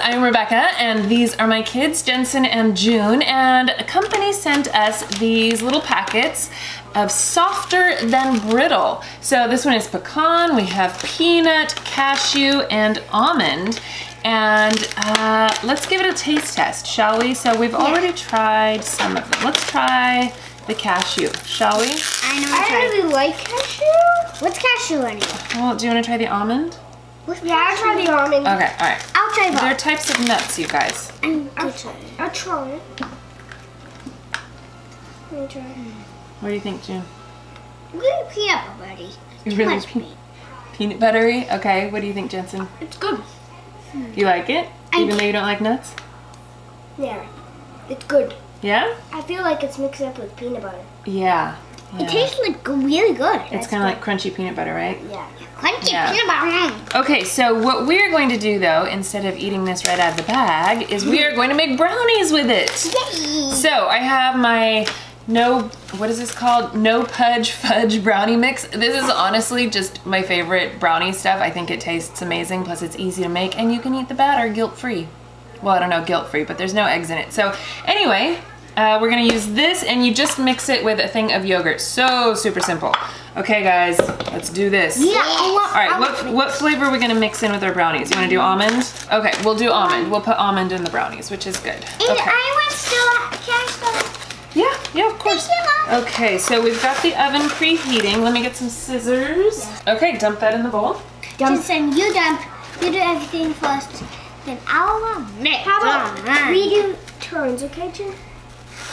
I'm Rebecca, and these are my kids, Jensen and June, and a company sent us these little packets of softer than brittle. So this one is pecan, we have peanut, cashew, and almond. And let's give it a taste test, shall we? So we've already tried some of them. Let's try the cashew, shall we? I don't really like cashew. What's cashew anyway? Well, do you want to try the almond? Yeah, I'll try the almond. Okay, all right. I'll try both. There are types of nuts, you guys. I'll try it. I'll try it. Let me try it. What do you think, June? Really peanut buttery. Really peanut buttery? Okay, what do you think, Jensen? It's good. You like it? Even though you don't like nuts? Yeah, it's good. Yeah? I feel like it's mixed up with peanut butter. Yeah. It tastes like really good. It's kind of like crunchy peanut butter, right? Yeah. Crunchy peanut butter. Okay, so what we're going to do though, instead of eating this right out of the bag, is we are going to make brownies with it. Yay. So I have my what is this called? No Pudge Fudge Brownie Mix. This is honestly just my favorite brownie stuff. I think it tastes amazing, plus it's easy to make, and you can eat the batter guilt-free. Well, I don't know guilt-free, but there's no eggs in it. So anyway, we're gonna use this, and you just mix it with a thing of yogurt. So super simple. Okay guys, let's do this. Yeah. All right, what flavor are we gonna mix in with our brownies? You wanna do almond? Okay, we'll do almond. We'll put almond in the brownies, which is good. And Okay. I want still Yeah, of course. Okay, so we've got the oven preheating. Let me get some scissors. Okay, dump that in the bowl. Jensen, you dump. You do everything first. Then I'll mix. How about we do turns, okay, Jen?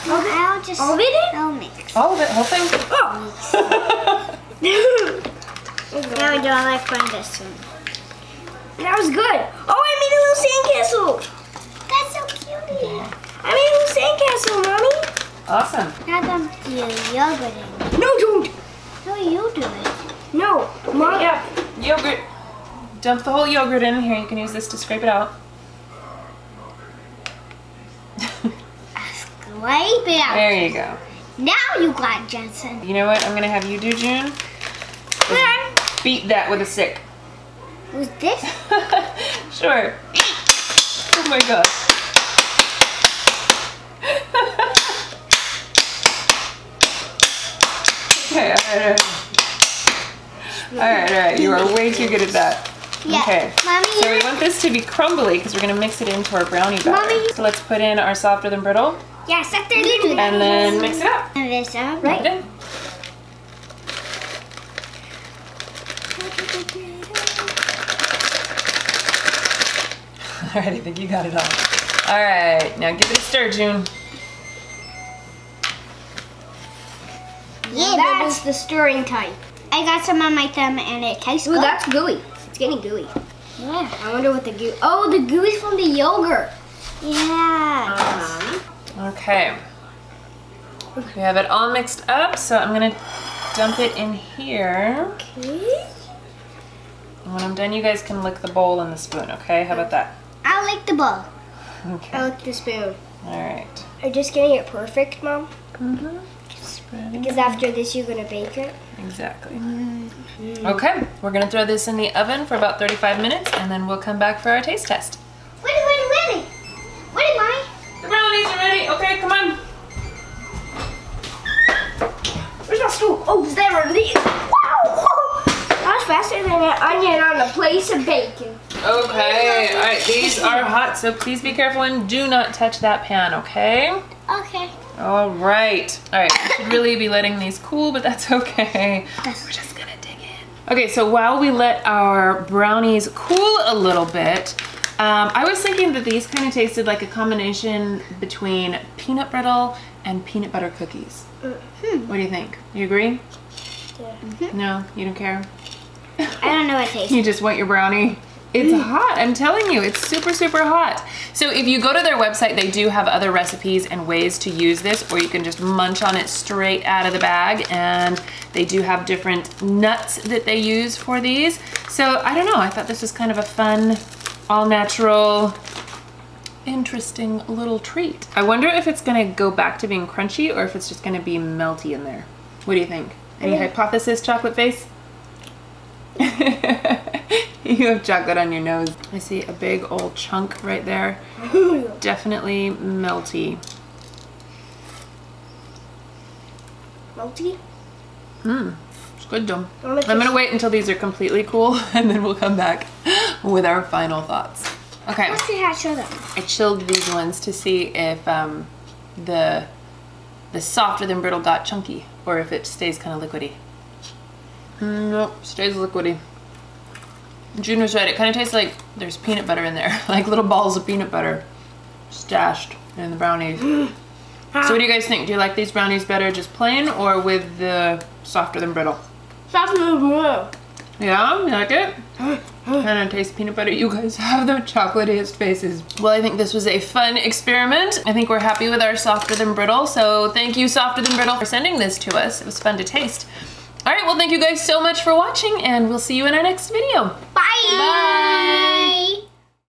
I'll just... All of it? I'll mix. All of it, whole thing? Oh. Now I don't like fun this one. That was good. Oh, I made a little sandcastle. That's so cute. I made a little sandcastle, Mommy. Awesome. Now dump the yogurt in. No, don't. No, you do it. No, Mom. Yeah, yogurt. Dump the whole yogurt in. Here, you can use this to scrape it out. Scrape it out. There you go. Now you got Jensen. You know what I'm gonna have you do, June? Beat that with a stick. Was this? Sure. Oh my gosh. Okay, all right. You are way too good at that. Yeah. Okay. Mommy, so we want this to be crumbly because we're gonna mix it into our brownie batter. Mommy. So let's put in our softer than brittle. Yes, after you do that. And then mix it up. And this up, Right. right? All right, I think you got it all. All right, now give it a stir, June. Yeah, that's the stirring type. I got some on my thumb and it tastes good. That's gooey. It's getting gooey. Yeah. I wonder what the goo. Oh, the goo is from the yogurt. Yeah. Okay. We have it all mixed up, so I'm gonna dump it in here. Okay. And when I'm done, you guys can lick the bowl and the spoon, okay? How about that? I'll lick the bowl. Okay. I'll lick the spoon. All right. Are you just getting it perfect, Mom? Mm-hmm. Spreading Because after this, you're going to bake it? Exactly. Okay, we're gonna throw this in the oven for about 35 minutes, and then we'll come back for our taste test. Ready. Ready, Mommy? The brownies are ready. Okay, come on. Where's my stool? Oh, there it is. Wow! That was faster than an onion on a place of bacon. Okay, all right, these are hot, so please be careful and do not touch that pan, okay? Okay. All right, we should really be letting these cool, but that's okay. We're just gonna dig in. Okay, so while we let our brownies cool a little bit, I was thinking that these kind of tasted like a combination between peanut brittle and peanut butter cookies. What do you think? You agree? Yeah. No, you don't care? I don't know what it tastes. You just want your brownie. It's hot, I'm telling you, it's super, super hot. So if you go to their website, they do have other recipes and ways to use this, or you can just munch on it straight out of the bag, and they do have different nuts that they use for these. So I don't know, I thought this was kind of a fun, all-natural, interesting little treat. I wonder if it's gonna go back to being crunchy or if it's just gonna be melty in there. What do you think? Any hypothesis, chocolate face? You have chocolate on your nose. I see a big old chunk right there. Definitely melty. Melty? It's good though. I'm gonna wait until these are completely cool and then we'll come back with our final thoughts. Okay. Let's see how to show them. I chilled these ones to see if the softer than brittle got chunky or if it stays kind of liquidy. Nope, stays liquidy. June was right, it kind of tastes like there's peanut butter in there, like little balls of peanut butter stashed in the brownies. So what do you guys think? Do you like these brownies better just plain or with the softer than brittle? Softer than brittle. Yeah, you like it? Kind of taste peanut butter. You guys have the chocolatiest faces. Well, I think this was a fun experiment. I think we're happy with our softer than brittle. So thank you, Softer Than Brittle, for sending this to us. It was fun to taste. All right, well, thank you guys so much for watching and we'll see you in our next video. Bye. Bye.